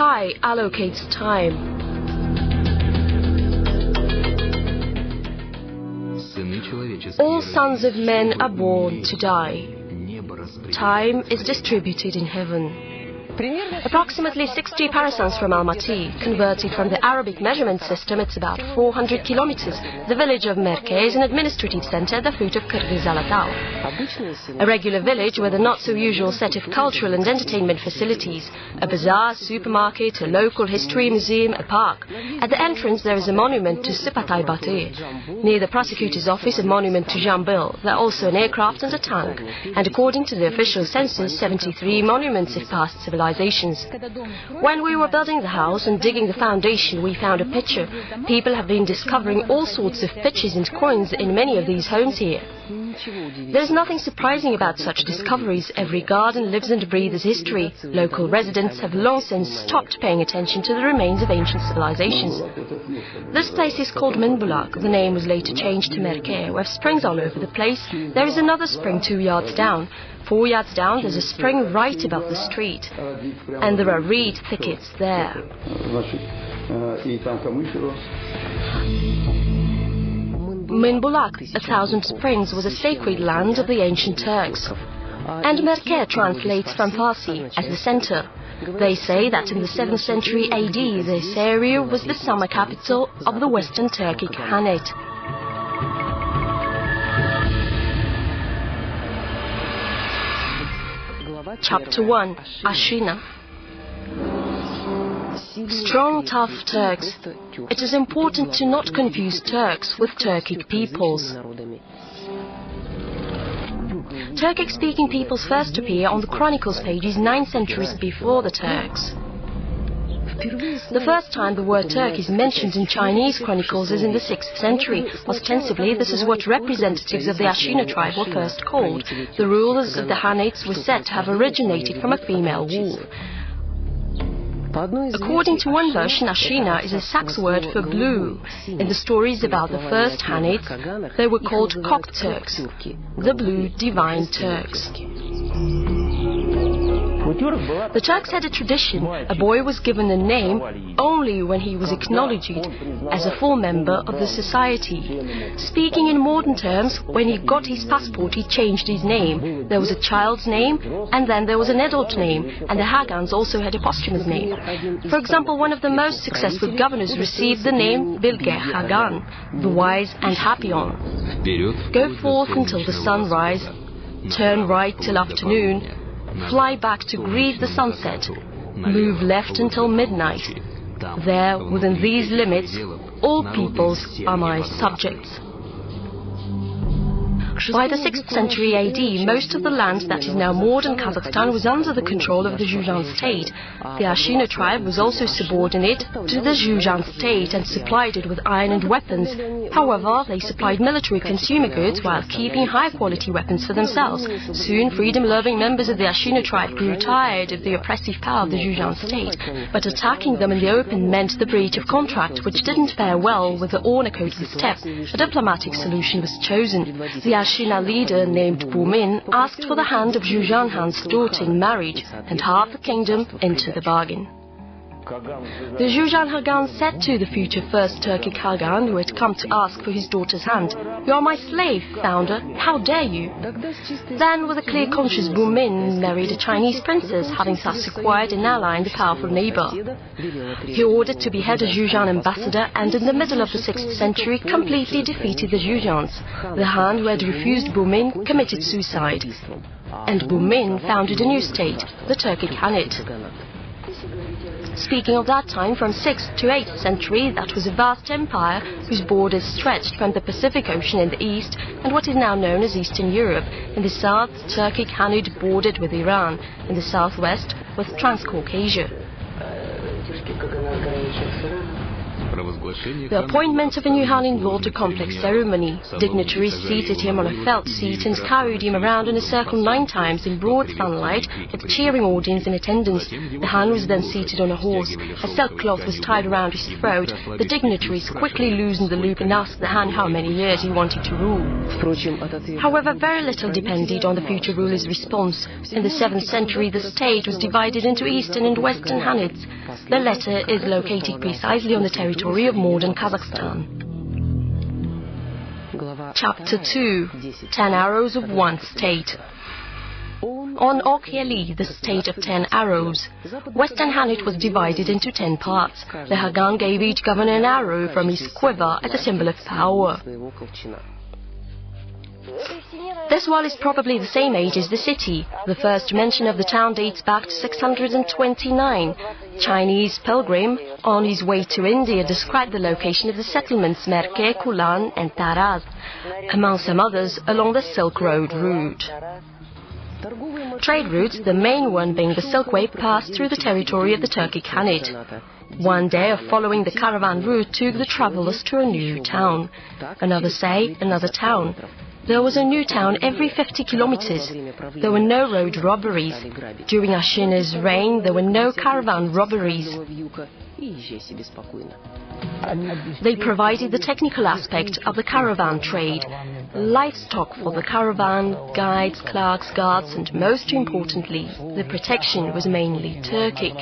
Sypatay allocates time. All sons of men are born to die. Time is distributed in heaven. Approximately 60 parasangs from Almaty, converted from the Arabic measurement system, it's about 400 kilometers. The village of Merke is an administrative center at the foot of Kyrgyz. A regular village with a not-so-usual set of cultural and entertainment facilities. A bazaar, supermarket, a local history museum, a park. At the entrance there is a monument to Sypatay batyr. Near the prosecutor's office, a monument to Zhambyl. There are also an aircraft and a tank. And according to the official census, 73 monuments of past civilizations. When we were building the house and digging the foundation, we found a pitcher. People have been discovering all sorts of pitchers and coins in many of these homes here. There's nothing surprising about such discoveries. Every garden lives and breathes history. Local residents have long since stopped paying attention to the remains of ancient civilizations. This place is called Mynbulak. The name was later changed to Merke. We have springs all over the place. There is another spring 2 yards down. 4 yards down, there's a spring right above the street. And there are reed thickets there. Mynbulak, 1,000 springs, was a sacred land of the ancient Turks. And Merke translates from Farsi as the center. They say that in the 7th century AD, this area was the summer capital of the Western Turkic Khanate. Chapter 1. Ashina. Strong, tough Turks. It is important to not confuse Turks with Turkic peoples. Turkic-speaking peoples first appear on the chronicles pages 9 centuries before the Turks. The first time the word Turk is mentioned in Chinese chronicles is in the 6th century. Ostensibly, this is what representatives of the Ashina tribe were first called. The rulers of the khanates were said to have originated from a female wolf. According to one version, Ashina is a Saxe word for blue. In the stories about the first khanates, they were called Kok-Turks, the blue divine Turks. The Turks had a tradition. A boy was given a name only when he was acknowledged as a full member of the society. Speaking in modern terms, when he got his passport, he changed his name. There was a child's name, and then there was an adult name, and the Khagans also had a posthumous name. For example, one of the most successful governors received the name Bilge Khagan, the wise and happy one. Go forth until the sun rise, turn right till afternoon, fly back to greet the sunset, move left until midnight. There, within these limits, all peoples are my subjects. By the 6th century AD, most of the land that is now modern Kazakhstan was under the control of the Zhujiang state. The Ashina tribe was also subordinate to the Zhujiang state and supplied it with iron and weapons. However, they supplied military consumer goods while keeping high-quality weapons for themselves. Soon, freedom-loving members of the Ashina tribe grew tired of the oppressive power of the Zhujiang state. But attacking them in the open meant the breach of contract, which didn't pair well with the honor code of the steppe. A diplomatic solution was chosen. The Ashina leader named Bumin asked for the hand of Zhujiang Han's daughter in marriage and half the kingdom into the bargain. The Zhujiang Khagan said to the future first Turkic Khagan, who had come to ask for his daughter's hand, "You are my slave, founder, how dare you?" Then, with a clear conscience, Bumin married a Chinese princess, having thus acquired an ally in the powerful neighbor. He ordered to behead a Zhujiang ambassador and in the middle of the 6th century completely defeated the Zhujiangs. The Han who had refused Bumin committed suicide. And Bumin founded a new state, the Turkic Khanate. Speaking of that time, from 6th to 8th century, that was a vast empire whose borders stretched from the Pacific Ocean in the east and what is now known as Eastern Europe. In the south, Turkic Khanate bordered with Iran. In the southwest, with Transcaucasia. The appointment of a new Han involved a complex ceremony. Dignitaries seated him on a felt seat and carried him around in a circle 9 times in broad sunlight, with a cheering audience in attendance. The Han was then seated on a horse. A silk cloth was tied around his throat. The dignitaries quickly loosened the loop and asked the Han how many years he wanted to rule. However, very little depended on the future ruler's response. In the 7th century, the state was divided into Eastern and Western Khanates. The latter is located precisely on the territory of modern Kazakhstan. Chapter 2. 10 Arrows of One State. On Ok-Yeli, the state of 10 arrows, Western Khanate was divided into 10 parts. The Khagan gave each governor an arrow from his quiver as a symbol of power. This wall is probably the same age as the city. The first mention of the town dates back to 629. Chinese pilgrim, on his way to India, described the location of the settlements Merke, Kulan and Taraz, among some others along the Silk Road route. Trade routes, the main one being the Silk Way, passed through the territory of the Turkic Khanate. One day of following the caravan route took the travelers to a new town. Another day, another town. There was a new town every 50 kilometers. There were no road robberies. During Ashina's reign, there were no caravan robberies. They provided the technical aspect of the caravan trade, livestock for the caravan, guides, clerks, guards, and most importantly, the protection was mainly Turkic.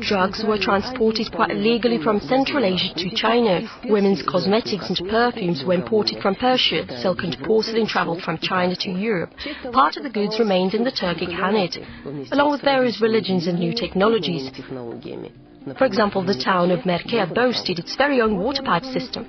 Drugs were transported quite illegally from Central Asia to China. Women's cosmetics and perfumes were imported from Persia. Silk and porcelain traveled from China to Europe. Part of the goods remained in the Turkic Khanate, along with various religions and new technologies. For example, the town of Merke boasted its very own water pipe system.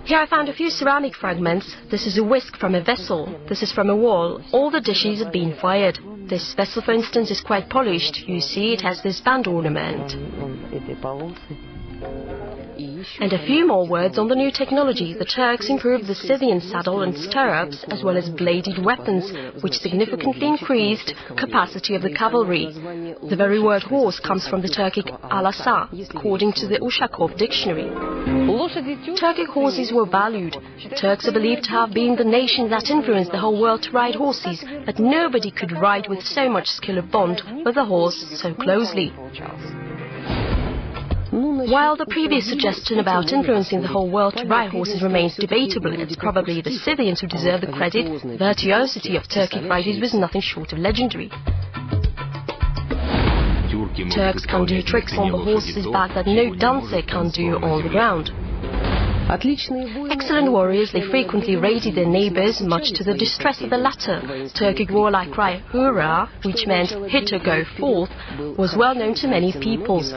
Here I found a few ceramic fragments. This is a whisk from a vessel. This is from a wall. All the dishes have been fired. This vessel, for instance, is quite polished. You see, it has this band ornament. And a few more words on the new technology. The Turks improved the Scythian saddle and stirrups, as well as bladed weapons, which significantly increased capacity of the cavalry. The very word horse comes from the Turkic alasa, according to the Ushakov dictionary. Turkic horses were valued. Turks are believed to have been the nation that influenced the whole world to ride horses, but nobody could ride with so much skill of bond with a horse so closely. While the previous suggestion about influencing the whole world to ride horses remains debatable, it's probably the Scythians who deserve the credit. The virtuosity of Turkic riders was nothing short of legendary. Turks can do tricks on the horse's back that no dancer can do on the ground. Excellent warriors, they frequently raided their neighbors, much to the distress of the latter. Turkic warlike cry, hurrah, which meant hit or go forth, was well known to many peoples.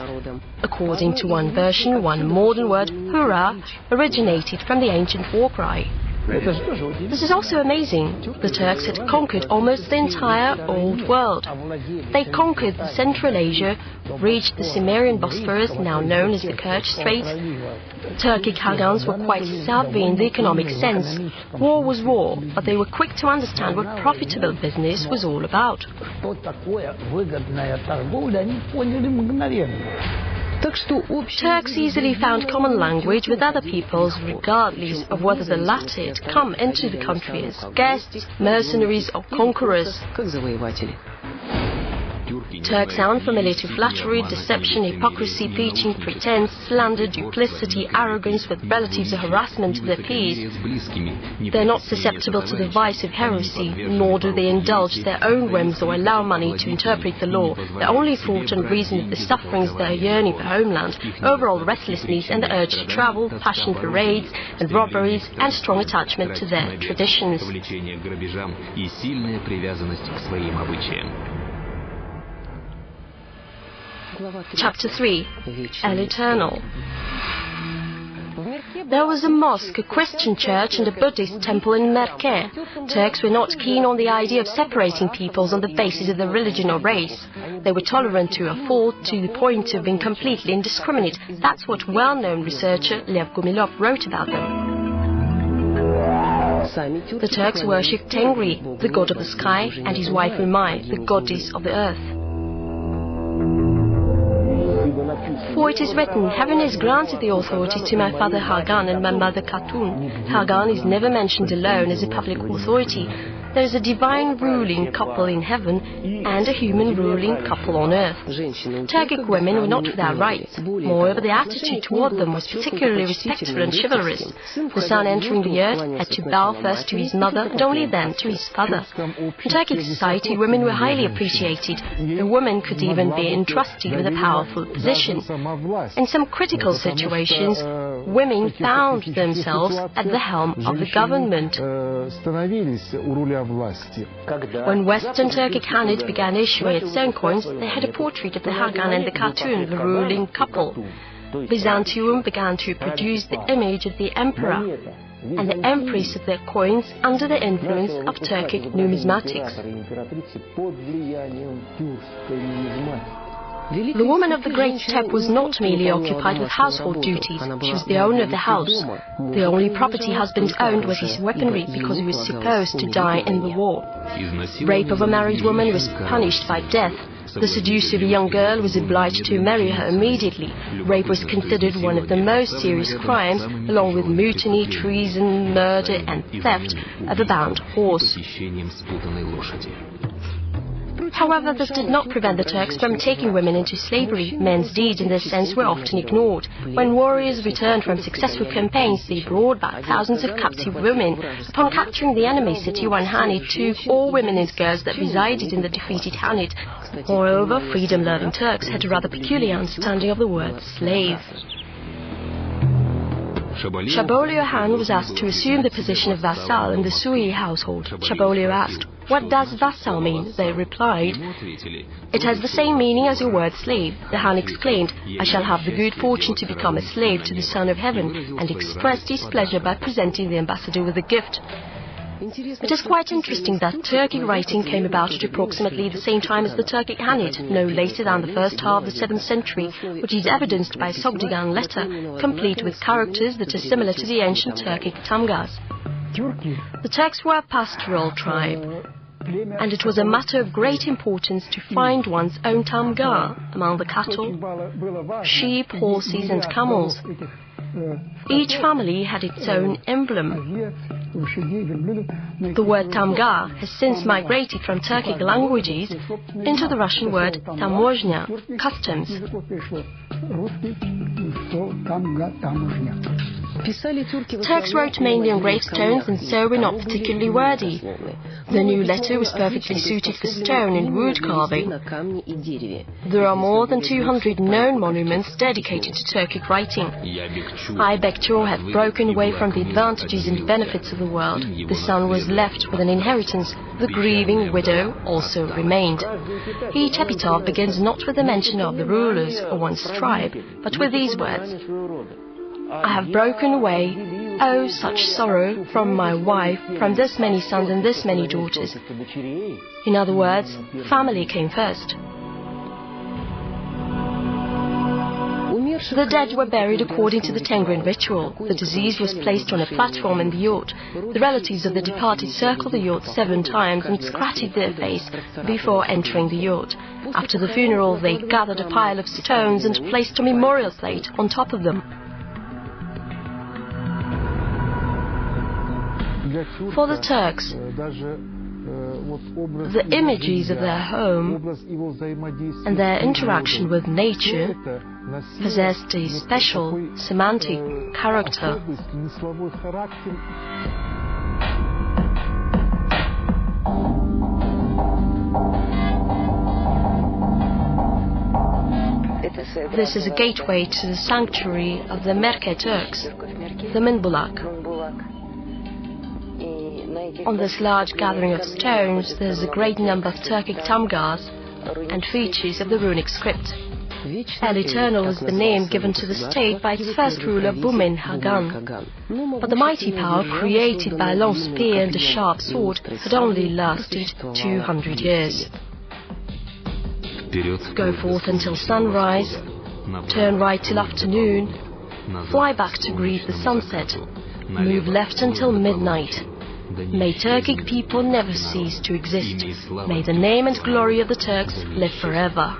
According to one version, one modern word, hurrah, originated from the ancient war cry. This is also amazing. The Turks had conquered almost the entire Old World. They conquered Central Asia, reached the Cimmerian Bosphorus, now known as the Kerch Straits. Turkic Khagans were quite savvy in the economic sense. War was war, but they were quick to understand what profitable business was all about. Turks easily found common language with other peoples, regardless of whether the latter had come into the country as guests, mercenaries or conquerors. Turks sound familiar to flattery, deception, hypocrisy, preaching, pretense, slander, duplicity, arrogance with relatives or harassment of their peers. They're not susceptible to the vice of heresy, nor do they indulge their own whims or allow money to interpret the law. Their only thought and reason of the sufferings, their yearning for homeland, overall restlessness and the urge to travel, passion for raids and robberies, and strong attachment to their traditions. Chapter 3. El Eternal. There was a mosque, a Christian church and a Buddhist temple in Merke. Turks were not keen on the idea of separating peoples on the basis of their religion or race. They were tolerant to a fault to the point of being completely indiscriminate. That's what well-known researcher Lev Gumilov wrote about them. The Turks worshipped Tengri, the god of the sky, and his wife Umay, the goddess of the earth. For it is written, heaven has granted the authority to my father Khagan and my mother Khatun. Khagan is never mentioned alone as a public authority. There is a divine ruling couple in heaven and a human ruling couple on earth. Turkic women were not without rights. Moreover, the attitude toward them was particularly respectful and chivalrous. The son entering the earth had to bow first to his mother and only then to his father. In Turkic society, women were highly appreciated. A woman could even be entrusted with a powerful position. In some critical situations, women found themselves at the helm of the government. When Western Turkic Khanate began issuing its own coins, they had a portrait of the Khagan and the Khatun, the ruling couple. Byzantium began to produce the image of the emperor and the empress of their coins under the influence of Turkic numismatics. The woman of the great steppe was not merely occupied with household duties, she was the owner of the house. The only property husband owned was his weaponry, because he was supposed to die in the war. Rape of a married woman was punished by death. The seducer of a young girl was obliged to marry her immediately. Rape was considered one of the most serious crimes, along with mutiny, treason, murder and theft of a bound horse. However, this did not prevent the Turks from taking women into slavery. Men's deeds in this sense were often ignored. When warriors returned from successful campaigns, they brought back thousands of captive women. Upon capturing the enemy city, one Khanate took all women and girls that resided in the defeated Khanate. Moreover, freedom-loving Turks had a rather peculiar understanding of the word slave. Zhambyl Khan was asked to assume the position of vassal in the Sui household. Zhambyl asked, "What does vassal mean?" They replied, "It has the same meaning as your word slave." The Khan exclaimed, "I shall have the good fortune to become a slave to the Son of Heaven," and expressed his pleasure by presenting the ambassador with a gift. It is quite interesting that Turkic writing came about at approximately the same time as the Turkic Khanate, no later than the first half of the 7th century, which is evidenced by a Sogdigan letter, complete with characters that are similar to the ancient Turkic tamgas. The Turks were a pastoral tribe, and it was a matter of great importance to find one's own tamga among the cattle, sheep, horses and camels. Each family had its own emblem. The word tamga has since migrated from Turkic languages into the Russian word tamozhnya, customs. Turks wrote mainly on gravestones and so were not particularly wordy. The new letter was perfectly suited for stone and wood carving. There are more than 200 known monuments dedicated to Turkic writing. I, Bektor, have broken away from the advantages and benefits of the world. The son was left with an inheritance. The grieving widow also remained. Each epitaph begins not with the mention of the rulers or one's tribe, but with these words: "I have broken away, oh such sorrow, from my wife, from this many sons and this many daughters." In other words, family came first. The dead were buried according to the Tengrin ritual. The deceased was placed on a platform in the yacht. The relatives of the departed circled the yacht 7 times and scratched their face before entering the yacht. After the funeral, they gathered a pile of stones and placed a memorial plate on top of them. For the Turks, the images of their home and their interaction with nature possessed a special semantic character. This is a gateway to the sanctuary of the Merke Turks, the Mynbulak. On this large gathering of stones, there is a great number of Turkic tamgas and features of the runic script. El Eternal is the name given to the state by its first ruler, Bilge Khagan. But the mighty power created by a long spear and a sharp sword had only lasted 200 years. Go forth until sunrise, turn right till afternoon, fly back to greet the sunset, move left until midnight. May Turkic people never cease to exist. May the name and glory of the Turks live forever.